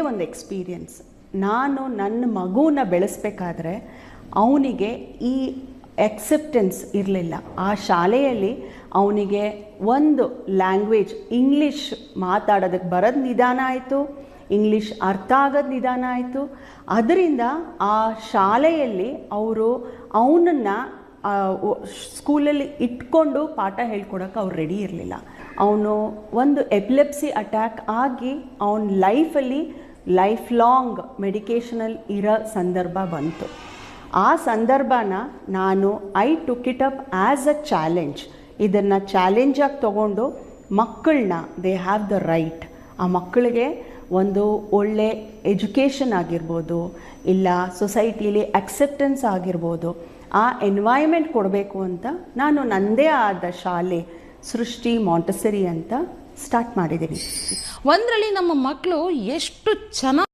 ಒಂದು ಎಕ್ಸ್ಪೀರಿಯನ್ಸ್. ನಾನು ನನ್ನ ಮಗುನ ಬೆಳೆಸಬೇಕಾದ್ರೆ ಅವನಿಗೆ ಈ ಎಕ್ಸೆಪ್ಟೆನ್ಸ್ ಇರಲಿಲ್ಲ. ಆ ಶಾಲೆಯಲ್ಲಿ ಅವನಿಗೆ ಒಂದು ಲ್ಯಾಂಗ್ವೇಜ್ ಇಂಗ್ಲೀಷ್ ಮಾತಾಡೋದಕ್ಕೆ ಬರೋದು ನಿಧಾನ ಆಯಿತು, ಇಂಗ್ಲೀಷ್ ಅರ್ಥ ಆಗೋದು ನಿಧಾನ ಆಯಿತು. ಅದರಿಂದ ಆ ಶಾಲೆಯಲ್ಲಿ ಅವರು ಅವನನ್ನು ಸ್ಕೂಲಲ್ಲಿ ಇಟ್ಕೊಂಡು ಪಾಠ ಹೇಳ್ಕೊಡೋಕೆ ಅವ್ರು ರೆಡಿ ಇರಲಿಲ್ಲ. ಅವನು ಒಂದು ಎಪಿಲೆಪ್ಸಿ ಅಟ್ಯಾಕ್ ಆಗಿ ಅವನ ಲೈಫಲ್ಲಿ ಲೈಫ್ ಲಾಂಗ್ ಮೆಡಿಕೇಷನಲ್ಲಿ ಇರೋ ಸಂದರ್ಭ ಬಂತು. ಆ ಸಂದರ್ಭನ ನಾನು took it up as a challenge. ಇದನ್ನು ಚಾಲೆಂಜಾಗಿ ತೊಗೊಂಡು ಮಕ್ಕಳನ್ನ ದೇ ಹ್ಯಾವ್ ದ ರೈಟ್, ಆ ಮಕ್ಕಳಿಗೆ ಒಂದು ಒಳ್ಳೆ ಎಜುಕೇಷನ್ ಆಗಿರ್ಬೋದು, ಇಲ್ಲ ಸೊಸೈಟಿಲಿ ಅಕ್ಸೆಪ್ಟೆನ್ಸ್ ಆಗಿರ್ಬೋದು, ಆ ಎನ್ವೈರ್ಮೆಂಟ್ ಕೊಡಬೇಕು ಅಂತ ನಾನು ನನ್ನದೇ ಆದ ಶಾಲೆ ಸೃಷ್ಟಿ ಮಾಂಟೆಸರಿ ಅಂತ ಸ್ಟಾರ್ಟ್ ಮಾಡಿದ್ದೀನಿ. ಒಂದರಲ್ಲಿ ನಮ್ಮ ಮಕ್ಕಳು ಎಷ್ಟು ಚೆನ್ನಾಗಿ